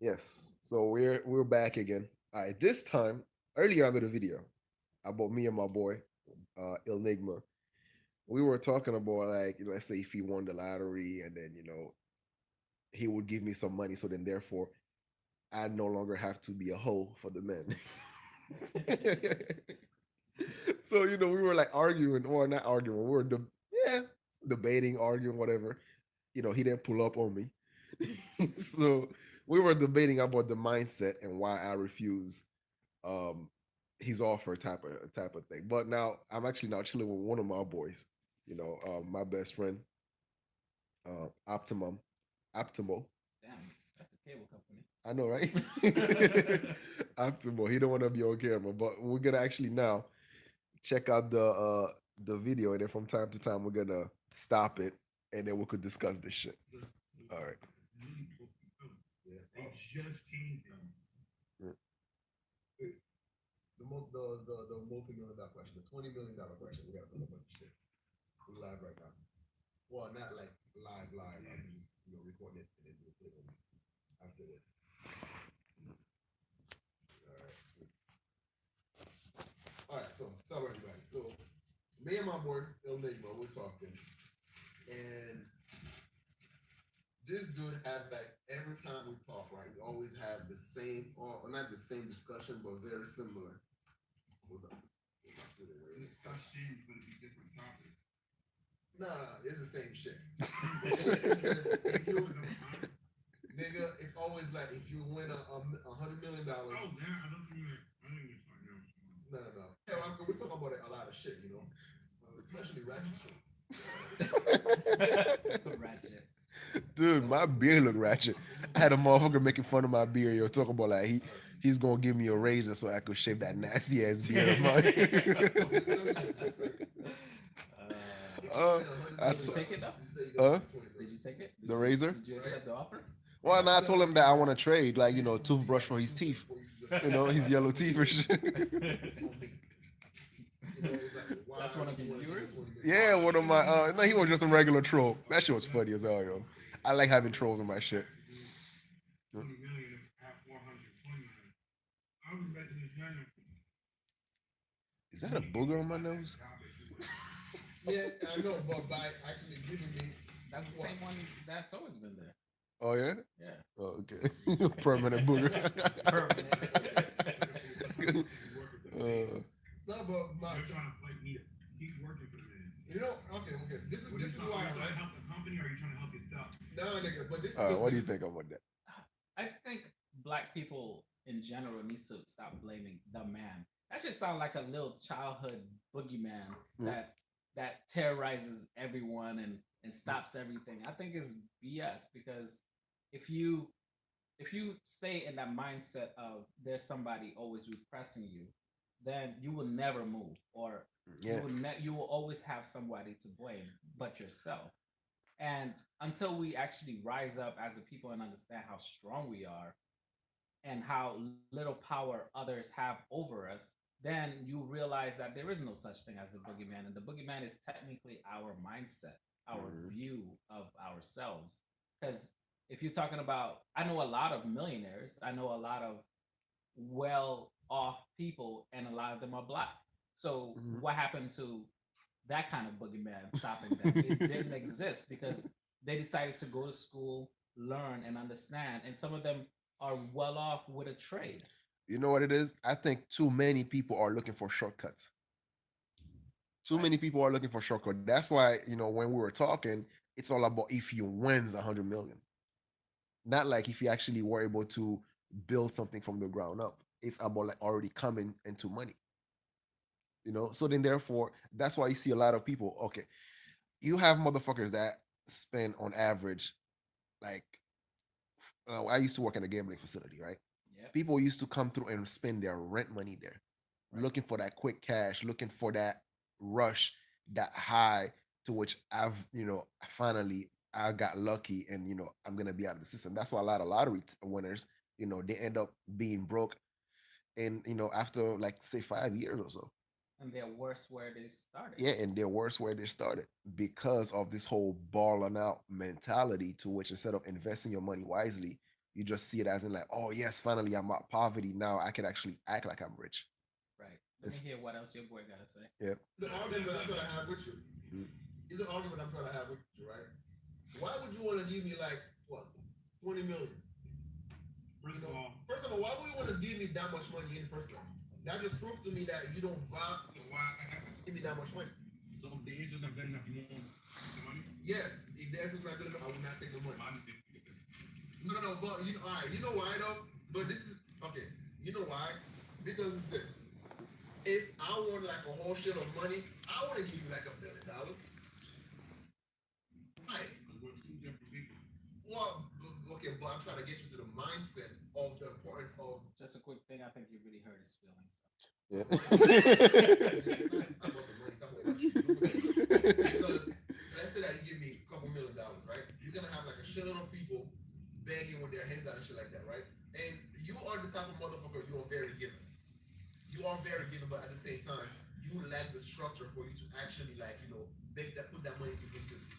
Yes. So we're back again. All right. This time, earlier I made a video about me and my boy, Illnigma. We were talking about like, let's say if he won the lottery and then, he would give me some money. So then therefore I no longer have to be a hoe for the men. So, we were like arguing, or not arguing, yeah, debating, arguing, whatever. He didn't pull up on me. So we were debating about the mindset and why I refuse um his offer type of thing. But now I'm actually now chilling with one of my boys, my best friend, Optimum, Optimo. Damn, that's a cable company. I know, right? Optimo. He don't want to be on camera, but we're gonna actually now check out the video, and then from time to time we're gonna stop it, and then we could discuss this shit. All right. Yeah. They just changed them. The multi-million-dollar question, the $20 million question. We gotta put a bunch of shit. We're live right now. Well, not like live. I'm just recording it and then we'll put it after this. All right. Sweet. All right. So, what's up, everybody? So, me and my boy Illnigma, we're talking, and this dude had like every time we talk, right? We always have the same, or not the same discussion, but very similar. Hold on. Discussions would be different topics. Nah, it's the same shit. Nigga, it's always like if you win $100 million. Oh, yeah, I don't think I think it's like no. Yeah, we're talking about a lot of shit, especially ratchet shit. Ratchet. Dude, my beard look ratchet. I had a motherfucker making fun of my beard. Talking about like he's gonna give me a razor so I could shave that nasty ass beard of mine. uh, Did you take it though? Did you take it? The razor? Did you accept the offer? Well, and I told him that I want to trade, like, toothbrush for his teeth. His yellow teeth or shit. That's one of your viewers? Yeah, one of my, no, he was just a regular troll. That shit was funny as hell, yo. I like having trolls in my shit. 20 million at 420 million. I was betting this man. Is that a booger on my nose? Yeah, I know, but by actually giving me. That's the same one that's always been there. Oh yeah. Yeah. Oh, okay. Permanent booger. Permanent. No, but you're trying to like me. Keep working for me. Okay. This is why. Are you trying to help the company, or are you trying to help yourself? No, nigga. But this. What do you think about that? I think black people in general needs to stop blaming the man. That just sounds like a little childhood boogeyman that terrorizes everyone and stops everything. I think it's BS because if you if you stay in that mindset of there's somebody always repressing you, then you will never move, or Yeah. you will always have somebody to blame but yourself. And until we actually rise up as a people and understand how strong we are and how little power others have over us, then you realize that there is no such thing as a boogeyman. And the boogeyman is technically our mindset, our Mhm. view of ourselves. Because if you're talking about, I know a lot of millionaires, I know a lot of well off people, and a lot of them are black. So, Mhm. what happened to that kind of boogeyman stopping them? It didn't exist because they decided to go to school, learn, and understand. And some of them are well off with a trade. You know what it is? I think too many people are looking for shortcuts. Too Right. many people are looking for shortcut. That's why when we were talking, it's all about if you wins 100 million, not like if you actually were able to build something from the ground up. It's about like already coming into money. So then therefore that's why you see a lot of people. Okay, you have motherfuckers that spend on average like I used to work in a gambling facility, right? Yep. People used to come through and spend their rent money there, Right. looking for that quick cash, looking for that rush, that high, to which finally I got lucky, and I'm gonna be out of the system. That's why a lot of lottery winners, they end up being broke, and after like say 5 years or so. And they're worse where they started. Yeah, and they're worse where they started because of this whole balling out mentality, to which instead of investing your money wisely, You just see it as in like, oh yes, finally I'm out of poverty. Now I can actually act like I'm rich. Right. Let me It's, hear what else your boy gotta say. yeah. The argument I'm trying to have with you is the argument I'm trying to have with you, right? Why would you want to give me like what 20 million? First of all, why would you want to give me that much money in the first place? That just proved to me that you don't value why give me that much money. So the answer's not good enough. You want the money? Yes. If the answer's not good enough, I will not take the money. No, no, no. But you know, all right. You know why though? But this is okay. You know why? Because it's this. If I want like a whole shit of money, I want to give you like $1 billion. Right. We're two different people. Well, okay, but I'm trying to get you to the mindset of the importance of. Just a quick thing. I think you really hurt his feelings. Yeah. It's not about the money, it's about what you do with it. Because let's say that you give me a couple $1 million, right? You're gonna have like a shitload of people begging with their heads out and shit like that, right? And you are the type of motherfucker, you are very given. You are very given, but at the same time, you lack the structure for you to actually like, make that put that money to good use.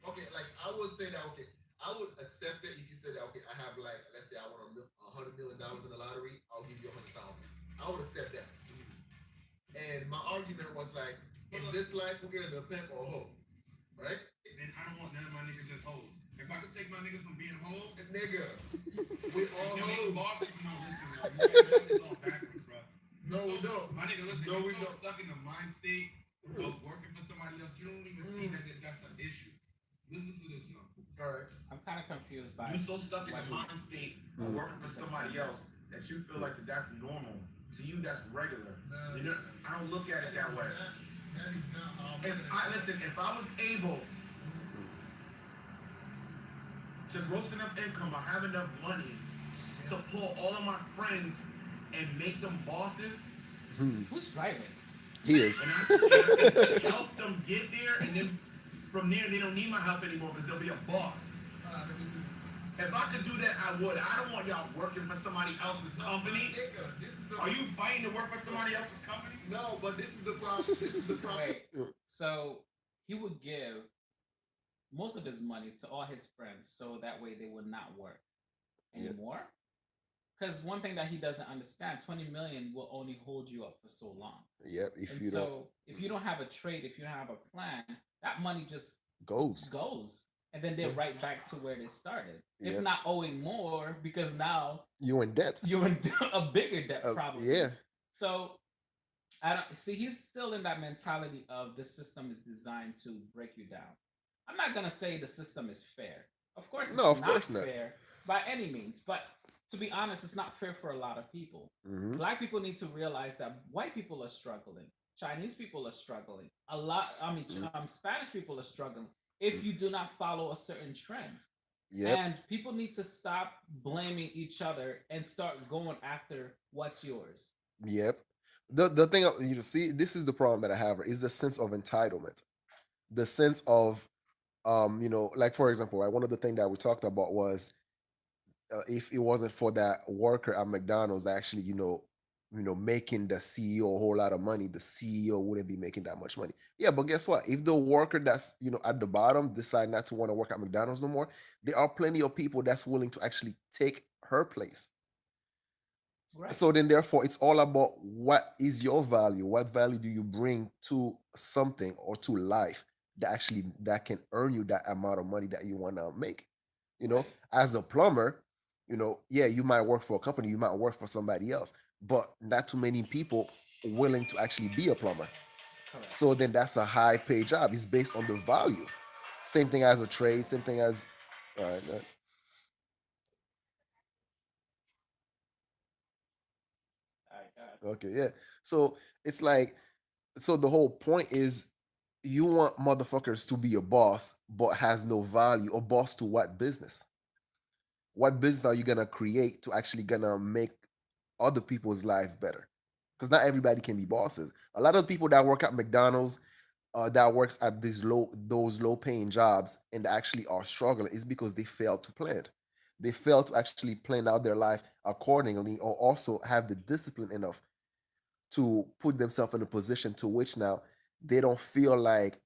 Okay, like I would say that okay, I would accept it if you said that okay, I have like let's say I want $100 million in the lottery, I'll give you 100,000. I would accept that. And my argument was like, in this life we're either a pimp or a hoe, right? And I don't want none of my niggas as hoes. If I could take my niggas from being hoes, nigga, we all hoes. No, listen, bro. You all backwards, bro. No, no. My nigga, listen, no, you're so stuck in the mind state of working for somebody else, you don't even see that that's an issue. Listen to this, yo. All right. I'm kind of confused by. You're so stuck in the mind state of working for somebody else that you feel like that's normal. To you, that's regular. I don't look at it that way. That is not how. If I was able to gross enough income or have enough money to pull all of my friends and make them bosses. Who's driving? He is. And I help them get there, and then from there they don't need my help anymore because they'll be a boss. If I could do that, I would. I don't want y'all working for somebody else's company. Are you fighting to work for somebody else's company? No, but this is the problem. This is the problem. Wait. So he would give most of his money to all his friends so that way they would not work anymore. Because one thing that he doesn't understand, 20 million will only hold you up for so long. Yep. If you don't have a trade, if you don't have a plan, that money just goes. And then they're right back to where they started. If not owing more, because now you're in debt. You're in a bigger debt, probably. Yeah. So I don't see he's still in that mentality of the system is designed to break you down. I'm not gonna say the system is fair. Of course, it's not fair by any means. But to be honest, it's not fair for a lot of people. Mm-hmm. Black people need to realize that white people are struggling. Chinese people are struggling. Spanish people are struggling. If you do not follow a certain trend. Yep. And people need to stop blaming each other and start going after what's yours. Yep. The thing you see, this is the problem that I have is the sense of entitlement. The sense of like for example, right, one of the things that we talked about was if it wasn't for that worker at McDonald's that actually, making the CEO a whole lot of money, the CEO wouldn't be making that much money. Yeah, but guess what? If the worker that's at the bottom decide not to want to work at McDonald's no more, there are plenty of people that's willing to actually take her place. Right. So then therefore it's all about what is your value? What value do you bring to something or to life that can earn you that amount of money that you want to make? Right. As a plumber, you might work for a company, you might work for somebody else, but not too many people willing to actually be a plumber. Correct. So then that's a high paid job. It's based on the value. Same thing as a trade, same thing as all right. Okay, yeah. So it's like, so the whole point is you want motherfuckers to be a boss, but has no value. A boss to what business? What business are you gonna create to actually gonna make other people's life better? Because not everybody can be bosses. A lot of people that work at McDonald's, that works at those low paying jobs and actually are struggling is because they failed to plan. They failed to actually plan out their life accordingly, or also have the discipline enough to put themselves in a position to which now they don't feel like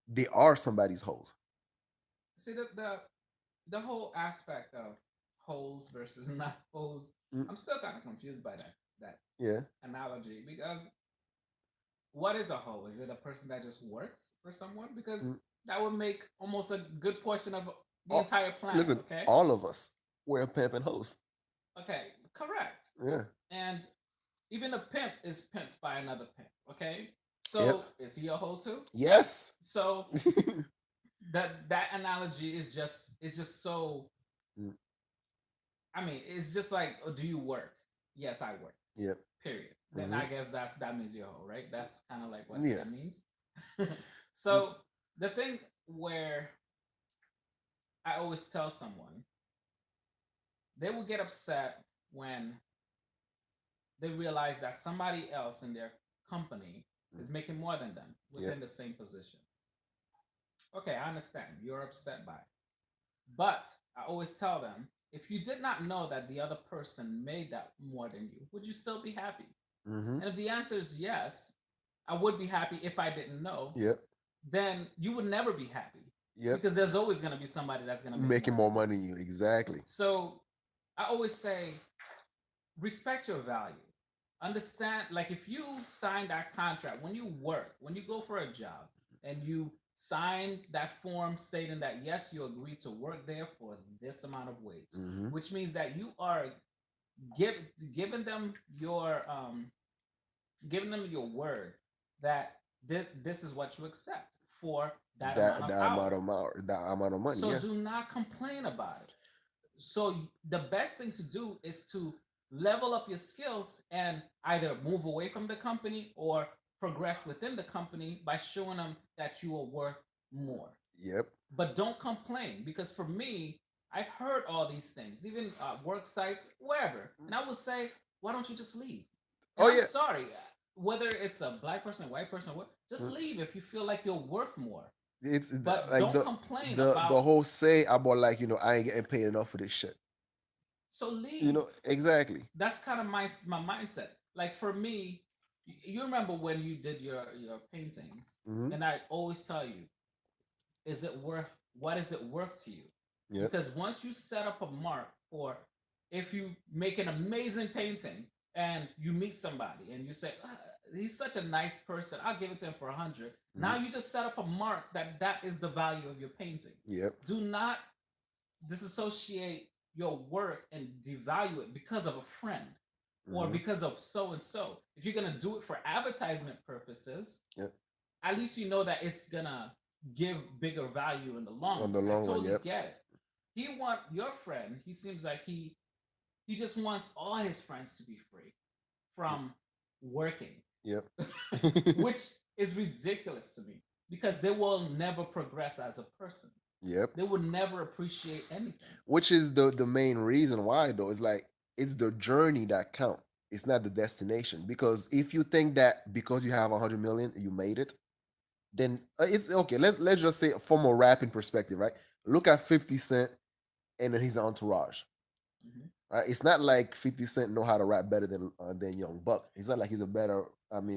they are somebody's host. See the the whole aspect of hoes versus not hoes, Mm, I'm still kind of confused by that yeah. analogy because what is a hoe? Is it a person that just works for someone? Because Mm. that would make almost a good portion of the All, entire planet. listen, Okay. all of us wear pimp and hoes. Okay. Correct. Yeah. And even a pimp is pimped by another pimp. Okay. Yep. So is he a hoe too? Yes. So that analogy is just so. Mm, I mean, it's just like, oh, do you work? Yes, I work. yep. Period. Then Hmm. I guess that means you're a hoe, right? That's kind of like what Yeah. that means. Mm, So the thing where I always tell someone they will get upset when they realize that somebody else in their company mm, is making more than them yep. within the same position. Okay, I understand. You're upset by it. But I always tell them if you did not know that the other person made that more than you, would you still be happy? Hmm. And if the answer is yes, I would be happy if I didn't know, Yep. then you would never be happy Yep. because there's always going to be somebody that's going to make Making more more than you. money than you. Exactly. So I always say respect your value. Understand, like if you sign that contract, when you work, when you go for a job and you sign that form stating that yes, you agree to work there for this amount of wage, Hmm. which means that you are give, giving them your word that this is what you accept for that amount That of that amount hour. of that amount of money. So Yeah. do not complain about it. So the best thing to do is to level up your skills and either move away from the company or progress within the company by showing them that you are worth more. Yep. But don't complain because for me, I've heard all these things, even work sites, wherever, and I will say, why don't you just leave? And Oh I'm yeah. sorry, whether it's a black person, white person, what, just Mm. leave if you feel like you're worth more. It's But like don't complain the about. whole say about like I ain't getting paid enough for this shit. So leave. Exactly. That's kind of my mindset. Like for me, you remember when you did your paintings, Hmm. and I always tell you, is it worth what is it worth to you? Yep. Because once you set up a mark for if you make an amazing painting and you meet somebody and you say he's such a nice person, I'll give it to him for 100. Hmm. Now you just set up a mark that is the value of your painting. Yep. Do not disassociate your work and devalue it because of a friend or Hmm. because of so and so. If you're gonna do it for advertisement purposes, Yep. at least you know that it's gonna give bigger value in the long On run. the I long run. totally Yep. get it. He want your friend. He seems like he just wants all his friends to be free from working, Yep. which is ridiculous to me because they will never progress as a person. Yep. They would never appreciate anything. Which is the main reason why though. It's like it's the journey that count. It's not the destination. Because if you think that because you have 100 million you made it, then it's okay. Let's just say from a rapping perspective, right? Look at 50 Cent and then his entourage. Mhm. Right? It's not like 50 Cent know how to rap better than Young Buck. It's not like he's a better.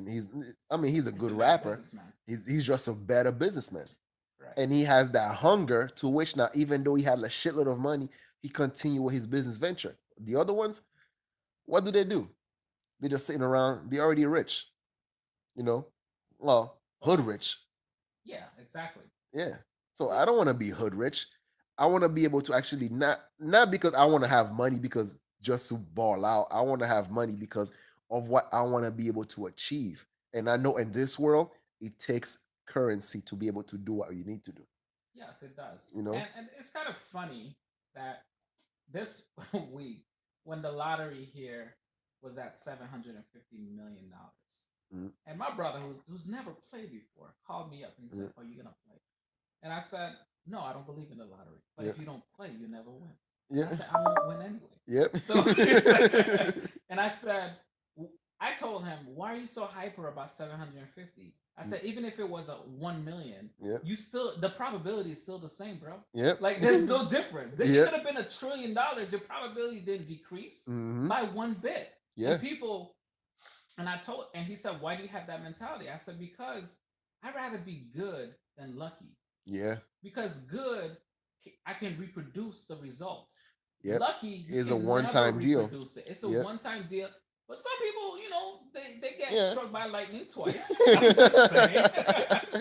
He's a He's a good better rapper. businessman. He's just a better businessman, Right. and he has that hunger to which now, even though he had a shitload of money, he continued with his business venture. The other ones, what do? They're just sitting around. They're already rich, you know. Well, hood Well, rich. yeah, exactly. Yeah. So So I don't want to be hood rich. I want to be able to actually not because I want to have money because just to ball out. I want to have money because of what I want to be able to achieve. And I know in this world it takes currency to be able to do what you need to do. yes, it does, You know? and it's kind of funny that this week when the lottery here was at $750 million, Mm, and my brother who's never played before called me up and he said, mm, "Are you gonna play?" And I said, "No, I don't believe in the lottery. But yeah. if you don't play, you never win." And I Yeah. said, "I won't win anyway." Yep. So, and I said, I told him, "Why are you so hyper about 750?" I Mm, said, "Even if it was a 1 million, yep. you still the probability is still the same, bro. Yep. Like there's no difference. It Yep. could have been $1 trillion. Your probability didn't decrease Hmm. by one bit." Yeah. And people, and he said, "Why do you have that mentality?" I said, "Because I'd rather be good than lucky. Yeah. Because good I can reproduce the results. Yep. Lucky, you Is a can one never time deal. reproduce it. It's a Yep. one-time deal. But some people, they get Yeah. struck by lightning twice. I'm just saying.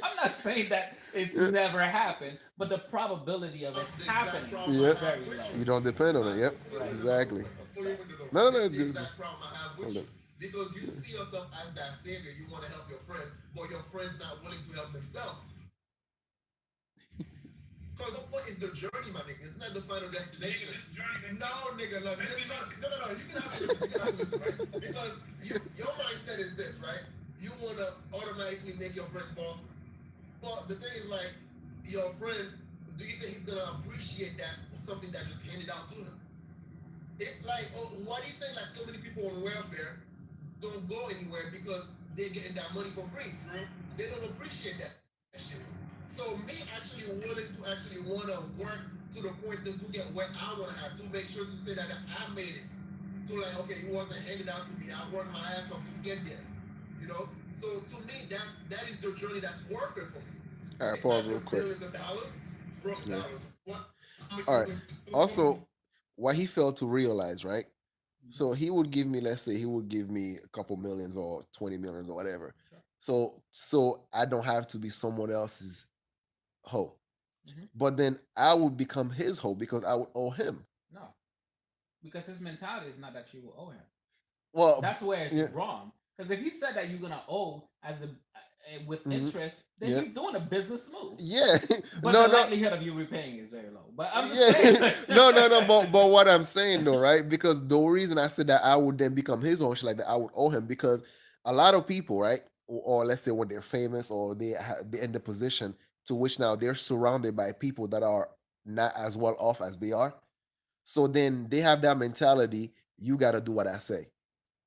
I'm not saying that it's Yeah. never happened, but the probability of it The exact happening problem Yep. is I have very with low. you. You don't depend on it. Yep. Right. Exactly. Before you even go, No, this it's is the good. exact problem I have with Hold you. on. Because you see yourself as that savior, you want to help your friends, but your friends not willing to help themselves. Because the point is the journey, my nigga. It's not the final destination. No, nigga, no, no. You can have to listen. You can have to listen, right? Because your mindset is this, right? You want to automatically make your friends bosses. But the thing is, like, your friend, do you think he's gonna appreciate that something that just handed out to him? If like, why do you think like so many people on welfare don't go anywhere because they're getting that money for free? They don't appreciate that shit. So me actually willing to actually want to work to the point to get where I want to have to make sure to say that I made it. To like, okay, it wasn't handed out to me. I worked my ass off to get there. You know. So to me, that is the journey that's worth it for me. All right, It's pause not real the quick. billions of dollars, broke Yeah. dollars. What? All right. Also, what he failed to realize, right? So he would give me, let's say, he would give me a couple millions or 20 millions or whatever. Sure. So I don't have to be someone else's hoe. Mhm. But then I would become his hoe because I would owe him. No, because his mentality is not that you will owe him. Well, That's where it's yeah, wrong. Because if he said that you're gonna owe as a with Mhm. interest, then Yeah. he's doing a business move. yeah. But no, the no, likelihood of you repaying is very low. But I'm just yeah. saying. no. But what I'm saying though, right? Because the reason I said that I would then become his own shit like that, I would owe him because a lot of people, right? Or let's say when they're famous or they're in the position to which now they're surrounded by people that are not as well off as they are. So then they have that mentality. You got to do what I say.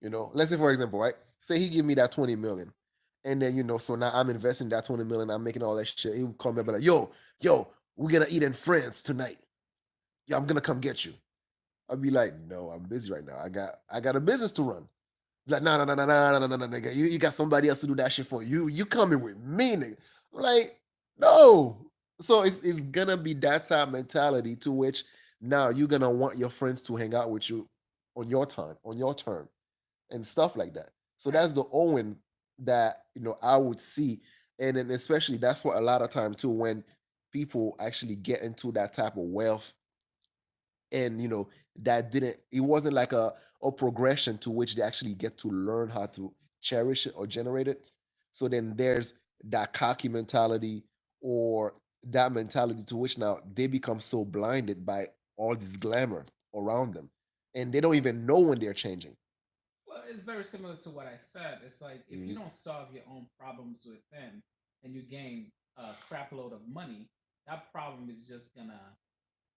Let's say for example, right? Say he give me that 20 million, and then so now I'm investing that 20 million. I'm making all that shit. He would call me and be like, yo, we're gonna eat in France tonight. Yeah, I'm gonna come get you. I'd be like, no, I'm busy right now. I got a business to run. Like, no, nigga. You got somebody else to do that shit for you. You coming with me, nigga. I'm like, no. So it's gonna be that type mentality to which now you're gonna want your friends to hang out with you on your time, on your term, and stuff like that. So that's the Owen that I would see, and then especially that's what a lot of time too when people actually get into that type of wealth, and that didn't it wasn't like a progression to which they actually get to learn how to cherish it or generate it. So then there's that cocky mentality or that mentality to which now they become so blinded by all this glamour around them and they don't even know when they're changing. Well, it's very similar to what I said. It's like if you Mhm. don't solve your own problems within and you gain a crap load of money, that problem is just gonna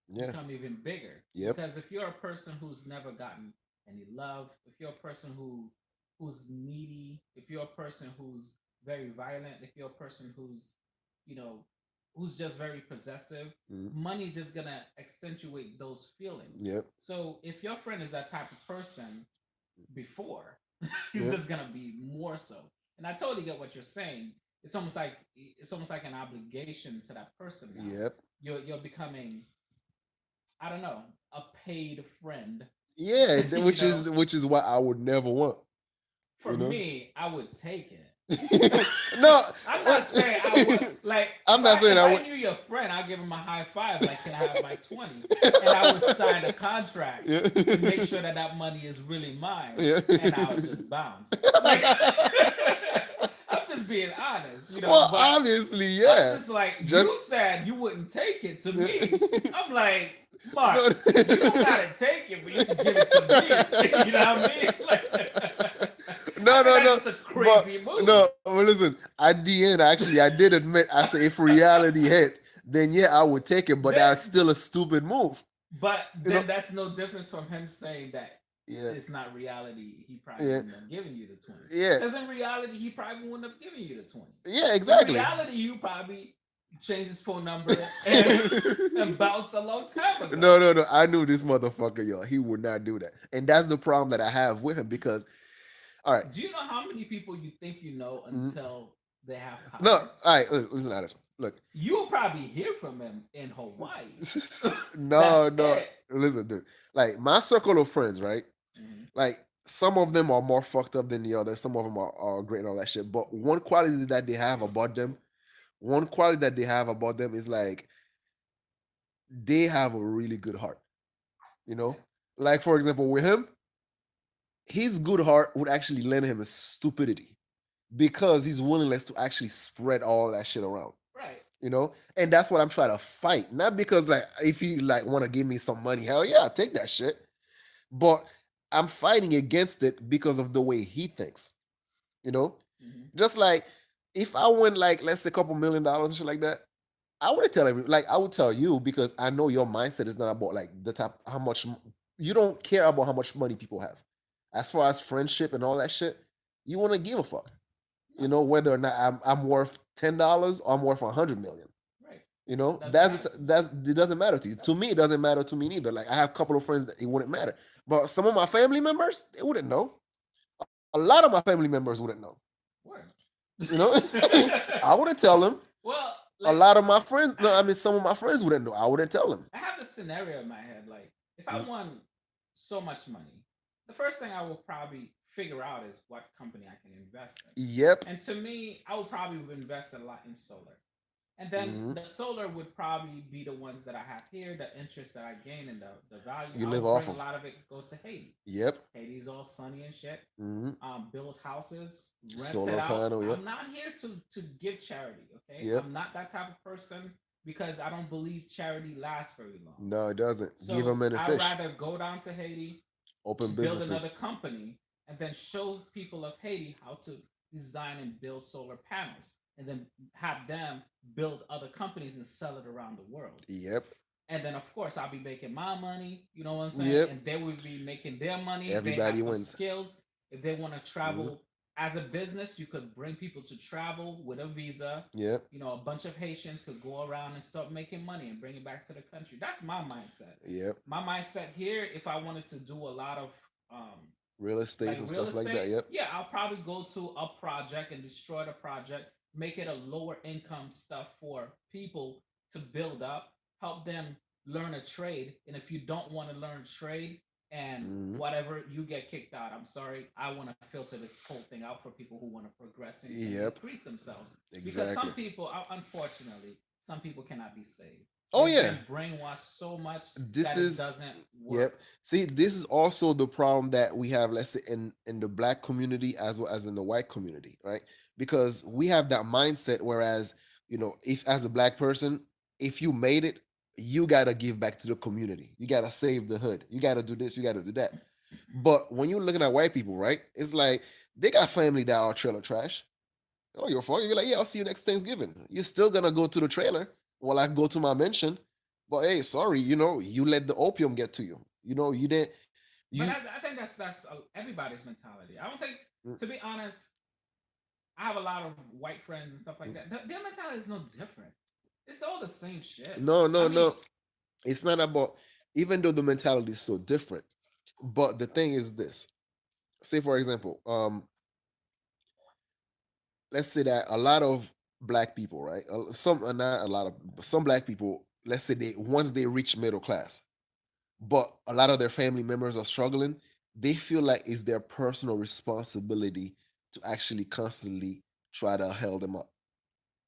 Yeah. become even bigger. Yep. Because if you're a person who's never gotten any love, if you're a person who's needy, if you're a person who's very violent, if you're a person you know, who's just very possessive, Mhm. money's just gonna accentuate those feelings. Yep. So if your friend is that type of person before, he's Yep. just gonna be more so. And I totally get what you're saying. It's almost like an obligation to that person now. Yep. You're becoming, I don't know, a paid friend. Yeah, You which is what I would never want. For You know? me, I would take it. No, I'm not saying I would like. I'm not saying if I I would. knew your friend, I'd give him a high five. Like, can I have my 20? And I would sign a contract Yeah. to make sure that money is really mine. Yeah. And I would just bounce. Like, I'm just being honest, Well, But obviously, I'm yeah. just like Just- you said, you wouldn't take it to me. I'm like, Mark, No. you don't gotta take it, but you can give it to me. You know what I mean? Like, No, that's a crazy move. No, well, listen. At the end, actually, I did admit. I said, if reality hit, then yeah, I would take it. But Then- that's still a stupid move. But You then know- that's no difference from him saying that Yeah, it's not reality. He probably Yeah. wouldn't have given you the 20. yeah, Because in reality, he probably wouldn't have given you the 20. yeah. In Exactly. reality, you probably changed his phone number and bounced a long time ago. No. I knew this motherfucker, yo. He would not do that, and that's the problem that I have with him because, all right, Do you know how many people you think you know Mhm. until they have power? no, all right. Listen to this. Look, You'll probably hear from him in Hawaii. no, That's no. it. Listen, dude. Like my circle of friends, right? Mhm. Like some of them are more fucked up than the others. Some of them are great and all that shit. But one quality that they have about them, one quality that they have about them is like they have a really good heart. You Yeah. know, like for example, with him, his good heart would actually lend him a stupidity because his willingness to actually spread all that shit around. Right. You know, and that's what I'm trying to fight. Not because like if he like want to give me some money, hell yeah, I'll take that shit. But I'm fighting against it because of the way he thinks. You know, Mhm. just like if I win like let's say a couple $1 million and shit like that, I wouldn't tell every like I would tell you because I know your mindset is not about like the type how much you don't care about how much money people have. As far as friendship and all that shit, you want to give a fuck. No. You know whether or not I'm worth $10 or I'm worth 100 million. Right. You know Doesn't matter to me. that's it doesn't matter to you. To Doesn't. me, it doesn't matter to me neither. Like I have a couple of friends that it wouldn't matter, but some of my family members they wouldn't know. A lot of my family members wouldn't know. Word. You know, I wouldn't tell them. Well, A like lot of my friends, no, I, I mean some of my friends wouldn't know. I wouldn't tell them. I have a scenario in my head. Like, if I Mm. won so much money, the first thing I will probably figure out is what company I can invest in. Yep. And to me, I would probably invest a lot in solar. And then Hmm. the solar would probably be the ones that I have here, the interest that I gain and the value. You I live would off bring a of. lot of it, go to Haiti. Yep. Haiti's all sunny and shit. Hmm. Build houses, rent it Solar out. panel. Yep. I'm not here to give charity, okay? Yep. I'm not that type of person because I don't believe charity lasts very long. No, it doesn't. Give So them in a I'd fish. rather go down to Haiti, Open build another businesses. company, and then show people of Haiti how to design and build solar panels, and then have them build other companies and sell it around the world. Yep. And then, of course, I'll be making my money. You know what I'm saying? Yep. And they will be making their money. They have Everybody some wins. skills. If they want to Hmm. travel as a business, you could bring people to travel with a visa. Yep. You know, a bunch of Haitians could go around and start making money and bring it back to the country. That's my mindset. Yep. My mindset here, if I wanted to do a lot of um, Real estates like and real stuff like that. estate, Yep. yeah, I'll probably go to a project and destroy the project, make it a lower income stuff for people to build up, help them learn a trade. And if you don't want to learn trade and Hmm. whatever, you get kicked out. I'm sorry. I want to filter this whole thing out for people who want to progress and Yep. increase themselves. Because some Exactly. people, unfortunately, some people cannot be saved. Oh They've yeah. been brainwashed so much This that it is doesn't yep. work. See, this is also the problem that we have, let's say, in the black community as well as in the white community, right? Because we have that mindset, whereas, if as a black person, if you made it, you gotta give back to the community. You gotta save the hood. You gotta do this, you gotta do that. But when you're looking at white people, right, it's like they got family that are trailer trash. Oh, you're fucking. You're like, yeah, I'll see you next Thanksgiving. You're still gonna go to the trailer while I go to my mansion. But hey, sorry, you let the opium get to you. You didn't. But You. I think that's everybody's mentality. I don't think, Mm. to be honest, I have a lot of white friends and stuff like that. Their mentality is no different. It's all the same shit. No, I no, mean, no. It's not about. Even though the mentality is so different, but the thing is this. Say for example, let's say that a lot of black people, right? Some not a lot of, but some black people. Let's say they once they reach middle class, but a lot of their family members are struggling, they feel like it's their personal responsibility to actually constantly try to hold them up.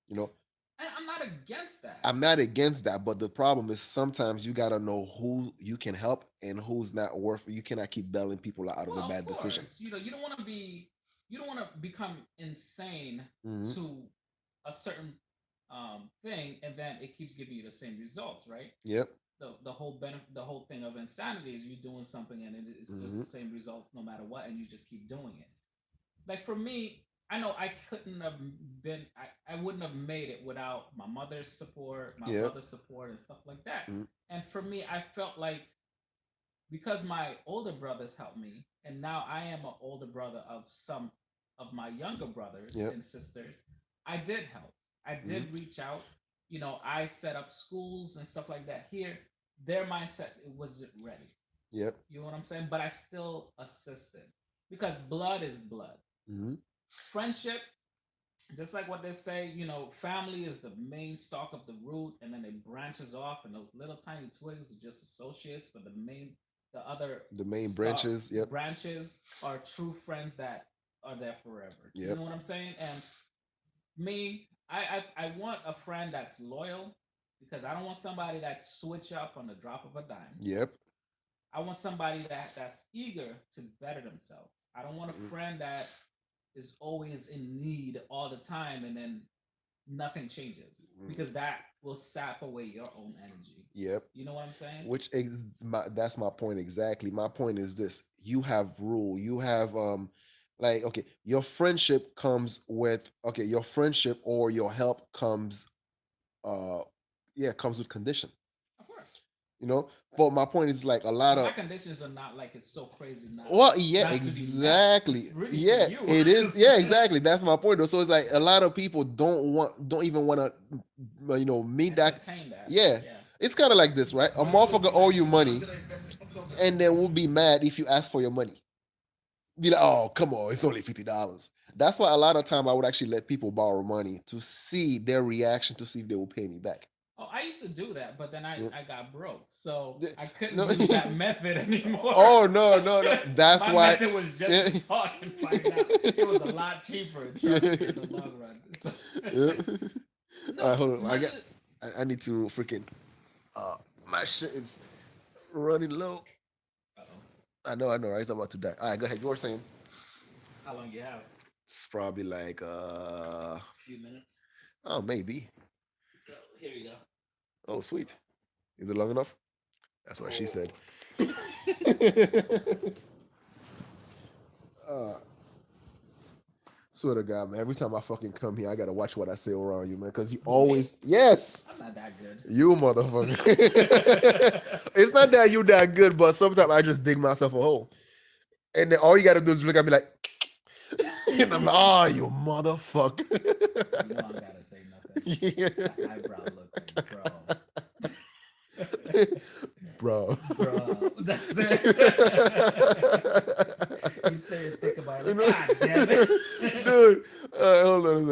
You know, I'm not against that. I'm not against that, but the problem is sometimes you gotta know who you can help and who's not worth it. You cannot keep bailing people out of the Well, of bad decision. course, you don't want to be, you don't want to become insane Hmm. to a certain thing, and then it keeps giving you the same results, right? Yep. The whole thing of insanity is you doing something and it's just Hmm. the same result no matter what, and you just keep doing it. Like for me, I know I couldn't have I wouldn't have made it without my mother's support, my Yep. brother's support, and stuff like that. Hmm. And for me, I felt like because my older brothers helped me, and now I am an older brother of some of my younger brothers Yep. and sisters, I did help. I Hmm. did reach out. I set up schools and stuff like that here. Their mindset it wasn't ready. Yep. You know what I'm saying? But I still assisted because blood is blood. Hmm. Friendship, just like what they say, family is the main stalk of the root, and then it branches off, and those little tiny twigs are just associates, but the other The main stalk branches. Yep. branches are true friends that are there forever. You Yep. know what I'm saying? And me, I want a friend that's loyal because I don't want somebody that switch up on the drop of a dime. Yep. I want somebody that's eager to better themselves. I don't want a friend that is always in need all the time and then nothing changes because that will sap away your own energy. Yep. You know what I'm saying? That's my point exactly. My point is this: you have rule. You have like okay, your friendship comes with okay, your friendship or your help comes uh yeah comes with condition. Of course. You know, but my point is like a lot But my of conditions are not like it's so crazy well, yeah, not to be met. exactly. It's really for Yeah, you. it is. Yeah, exactly. That's my point. Though. So it's like a lot of people don't even want to, meet that. Entertain that. Yeah, Yeah. it's kind of like this, right? A But you would motherfucker be owe like, you I'm money, gonna invest it for company. and then will be mad if you ask for your money. Be like, oh, come on, it's only $50. That's why a lot of time I would actually let people borrow money to see their reaction to see if they will pay me back. Oh, I used to do that, but then Yep. I got broke, so Yeah, I couldn't no. use that method anymore. Oh no, no, no. That's My why. method was just Yeah. to talk and find out. It was a lot cheaper, trust me, in the long run. So, Yeah. no, Hold on. much of, I need to freaking uh my shit is running low. uh-oh. I know, right? It's about to die. All right, go ahead. You were saying How long you have? it's probably like A few minutes. oh maybe. Oh, here you go. Oh sweet. Is it long enough? That's what she said. uh Swear to God, man. Every time I fucking come here, I gotta watch what I say around you, man. Cause you Who, me? always yes. I'm not that good. You motherfucker. It's not that you that good, but sometimes I just dig myself a hole. And then all you gotta do is look at me like and I'm like, oh you motherfucker. You know I gotta say nothing. It's the eyebrow look, Bro. bro. That's it. You stay and think about it. Like, God damn it. Dude, hold on a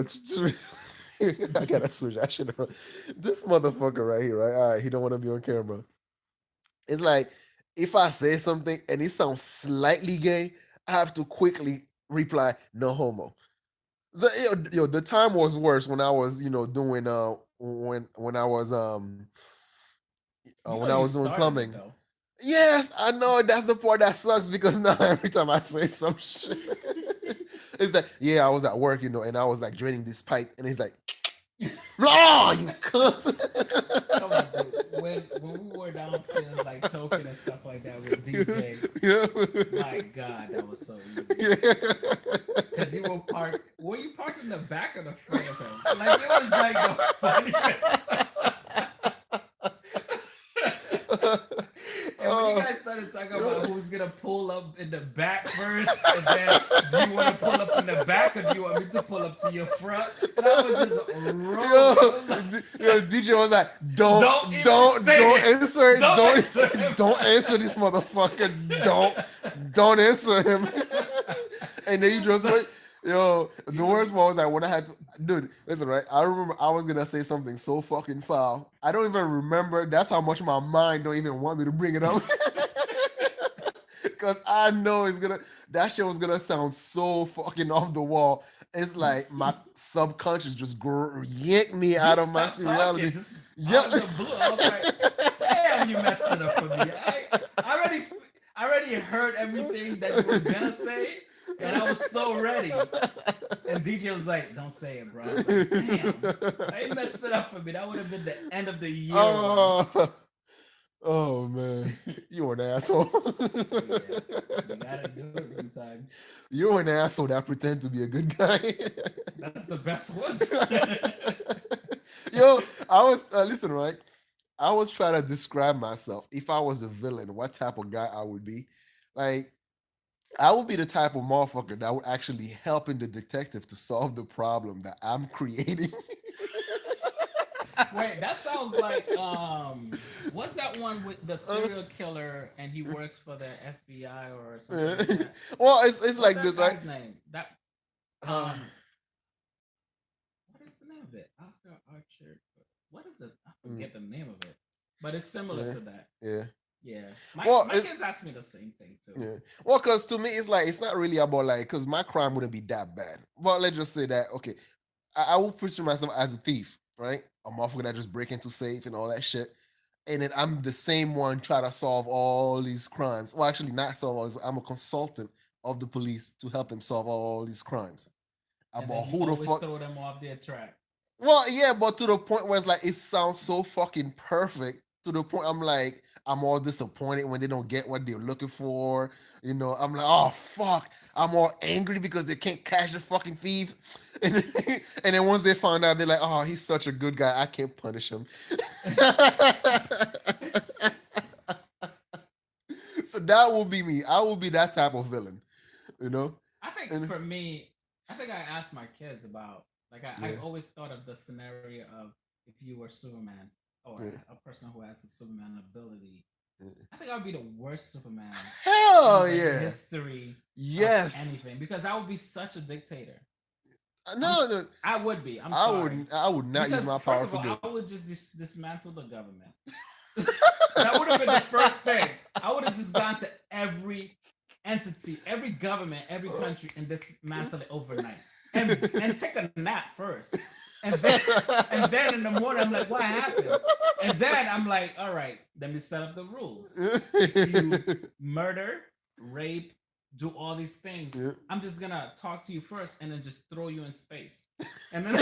second. I gotta switch that shit around. This motherfucker right here, right? All right, he don't want to be on camera. It's like if I say something and it sounds slightly gay, I have to quickly reply, no homo. The time was worse when I was, doing You when know I you was doing started it plumbing. though. Yes, I know. That's the part that sucks because now every time I say some shit, it's like, yeah, I was at work, and I was like draining this pipe, and he's like, oh, you cunt. Come on, dude. When we were downstairs like token and stuff like that with DJ, Yeah. my God, that was so easy. Yeah. Because you were you parked in the back or the front of him? Like it was like the funniest. And when you guys started talking about who's gonna pull up in the back first, and then do you want to pull up in the back or do you want me to pull up to your front? And I was just rolling. DJ was like, don't Don't answer it. Don't answer him. Don't answer this motherfucker. Don't answer him. And then you just went. Yo, the worst one was like when I had to, dude. Listen, right? I remember I was gonna say something so fucking foul. I don't even remember. That's how much my mind don't even want me to bring it up. Cause I know that shit was gonna sound so fucking off the wall. It's like my subconscious just yanked me out of my Stop reality. talking, just out of the blue. I was like, damn, you messed it up for me. I already heard everything that you were gonna say, and I was so ready. And DJ was like, don't say it, bro. I was like, damn, I messed it up for me. That would have been the end of the year. Oh man, you're an asshole. Yeah, you gotta do it sometimes. You're an asshole that pretend to be a good guy. That's the best one. Yo, I was listen, right? I was trying to describe myself. If I was a villain, what type of guy I would be. Like, I would be the type of motherfucker that would actually helping the detective to solve the problem that I'm creating. Wait, that sounds like what's that one with the serial killer and he works for the FBI or something like that? Well, it's What's like that this, guy's right? name? That of it. Oscar Archer. What is it? I Mm. forget the name of it, but it's similar Yeah. to that. Yeah. Yeah, Well, my kids ask me the same thing too. yeah. Well, because to me, it's like it's not really about like because my crime wouldn't be that bad. But let's just say that okay, I will picture myself as a thief, right? A motherfucker that just break into safe and all that shit. And then I'm the same one try to solve all these crimes. Well, actually, not solve all these. I'm a consultant of the police to help them solve all these crimes. And About then you who the always fuck? throw them off their track. Well, yeah, but to the point where it's like it sounds so fucking perfect. To the point I'm like, I'm all disappointed when they don't get what they're looking for. You know, I'm like, oh fuck. I'm all angry because they can't catch the fucking thief. And then, and then once they find out, they're like, oh, he's such a good guy. I can't punish him. So that will be me. I will be that type of villain. You know? I think And for me, I think I asked my kids about like I yeah, always thought of the scenario of if you were Superman or yeah, a person who has a Superman ability. yeah. I think I would be the worst Superman in Hell the yeah. history of Yes. anything because I would be such a dictator. No, no, I would be. I'm I sorry. would I would not use Because my first power of for all, good. I would just dismantle the government. That would have been the first thing. I would have just gone to every entity, every government, every country, and dismantle it overnight, and take a nap first, and then in the morning I'm like, what happened? And then I'm like, all right, let me set up the rules. If you murder, rape, do all these things, Yeah. I'm just gonna talk to you first, and then just throw you in space, and then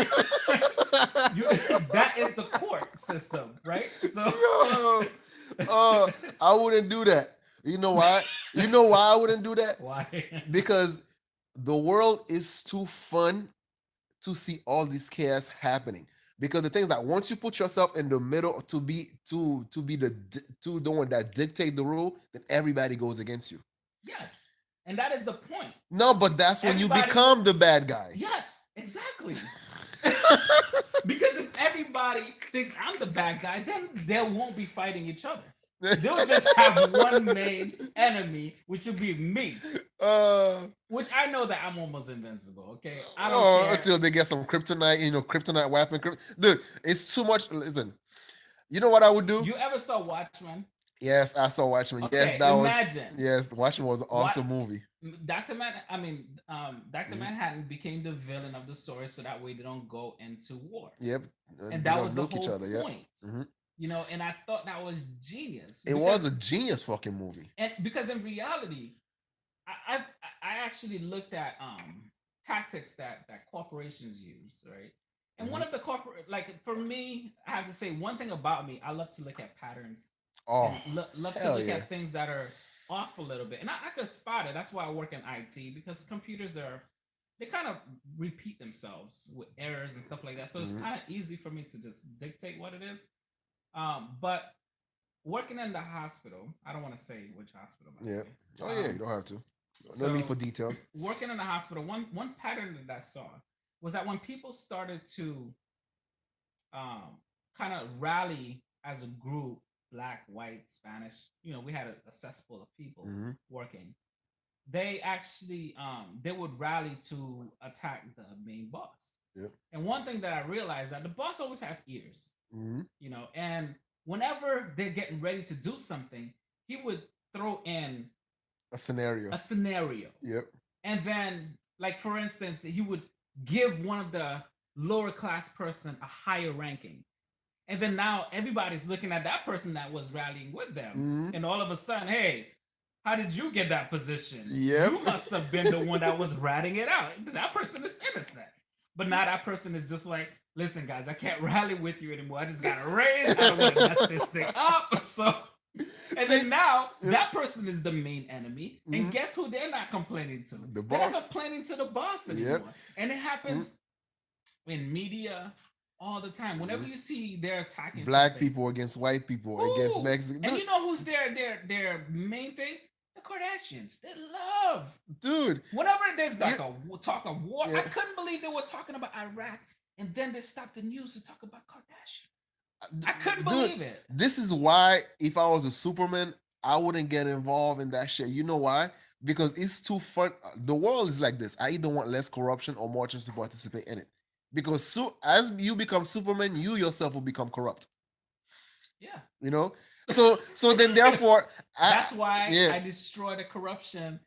that is the court system, right? So Yo, I wouldn't do that. You know why? You know why I wouldn't do that? why? Because the world is too fun to see all this chaos happening. Because the thing is that once you put yourself in the middle to be the one that dictate the rule, then everybody goes against you. Yes, and that is the point. No, but that's when you Everybody, become the bad guy. yes, exactly. Because if everybody thinks I'm the bad guy, then they won't be fighting each other. They'll just have one main enemy, which will be me. Which I know that I'm almost invincible. Okay, I don't care. Until they get some kryptonite, kryptonite weapon. Dude, it's too much. Listen, you know what I would do? You ever saw Watchmen? Yes, I saw Watchmen. Okay, Yes, that imagine. was. Yes, Watchmen was an awesome What- movie. Dr. Dr. Mhm. Manhattan became the villain of the story, so that way they don't go into war. Yep, And they that don't was the nuke each whole other. Yep. point. Mhm. And I thought that was genius. It was a genius fucking movie. And because in reality, I actually looked at tactics that corporations use, right? And one of the corporate, like for me, I have to say one thing about me, I love to look at patterns. Oh, And love to hell look yeah. at things that are off a little bit, and I could spot it. That's why I work in IT because computers they kind of repeat themselves with errors and stuff like that. So it's Mhm. kind of easy for me to just dictate what it is. But working in the hospital, I don't want to say which hospital. By the Yeah. way. Oh yeah, you don't have to. No so- need for details. Working in the hospital, one pattern that I saw was that when people started to kind of rally as a group, black, white, Spanish, we had a cesspool of people Mhm. working. They actually they would rally to attack the main boss. Yep. And one thing that I realized that the boss always have ears, Mhm. and whenever they're getting ready to do something, he would throw in A scenario. a scenario. Yep. And then, like for instance, he would give one of the lower class person a higher ranking. And then now everybody's looking at that person that was rallying with them. Mhm. And all of a sudden, hey, how did you get that position? Yep. You must have been the one that was ratting it out. That person is innocent. But now that person is just like, listen, guys, I can't rally with you anymore. I just got a raise. I don't want to mess this thing up. So, and then now that person is the main enemy. And Mhm. guess who they're not complaining to? The They're not boss. complaining to the boss Yep. anymore. And it happens in media all the time. Whenever Mhm. you see they're attacking Black something, people against white people against Ooh. Mexican. and Dude, you know who's their main thing? The Kardashians. They love dude. whenever there's like talk of war. Yeah. I couldn't believe they were talking about Iraq, and then they stopped the news to talk about Kardashian. I couldn't believe it. This is why if I was a Superman, I wouldn't get involved in that shit. You know why? Because it's too fun. The world is like this. I either want less corruption or more chance to participate in it. because as you become Superman, you yourself will become corrupt. Yeah. You know, so then therefore, That's why yeah, I destroy the corruption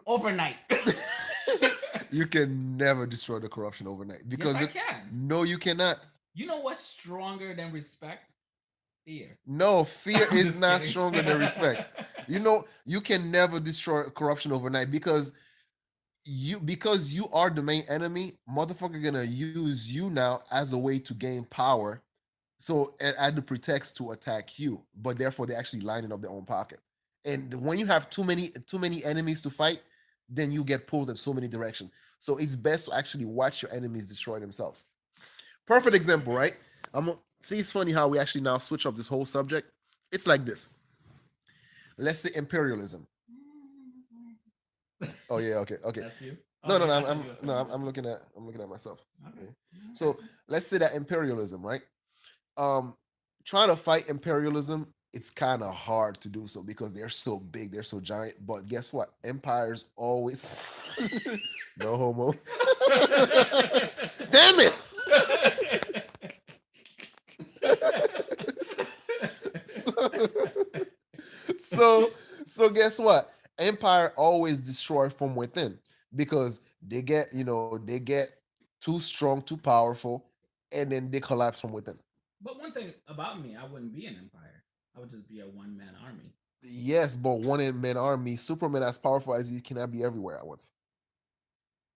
overnight. you can never destroy the corruption overnight Yes, because I can. no, you cannot. You know what's stronger than respect? Fear. No, fear I'm is just not kidding. stronger than respect. You know, you can never destroy corruption overnight because you are the main enemy. Motherfucker gonna use you now as a way to gain power. So add the pretext to attack you, but therefore they're actually lining up their own pocket. And when you have too many enemies to fight, then you get pulled in so many directions. So it's best to actually watch your enemies destroy themselves. Perfect example, right? See. It's funny how we actually now switch up this whole subject. It's like this. Let's say imperialism. Oh yeah, okay, okay. That's you. No, Oh, no, you. no. I thought you were No, thinking I'm this. looking at myself. Okay. Okay. I So got you. let's say that imperialism, right? Um, Trying to fight imperialism, it's kind of hard to do so because they're so big, they're so giant. But guess what? Empires always no homo. Damn it! so, so so guess what? Empire always destroy from within because they get too strong, too powerful, and then they collapse from within. But one thing about me, I wouldn't be an empire. I would just be a one man army. Yes, but one in man army, Superman as powerful as he cannot be everywhere at once.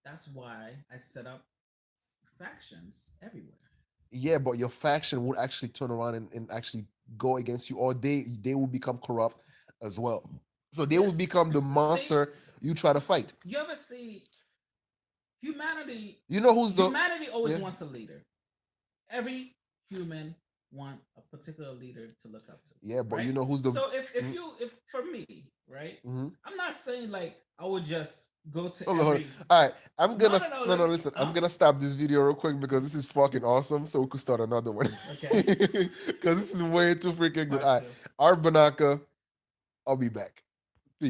That's why I set up factions everywhere. Yeah, but your faction would actually turn around and actually go against you, or they will become corrupt as well. So they Yeah. will become the See, monster you try to fight. you ever see humanity? You know who's the Humanity always yeah. wants a leader. Every human want a particular leader to look up to. Yeah, but Right? you know who's the So if for me, right? Mhm. I'm not saying like I would just go to Hold on, hold on. every. All right, I'm No, gonna no, no. no Let no me. listen. I'm gonna stop this video real quick because this is fucking awesome. So we could start another one. Okay. Because this is way too freaking good. Part All right, two. Art Banaka. I'll be back.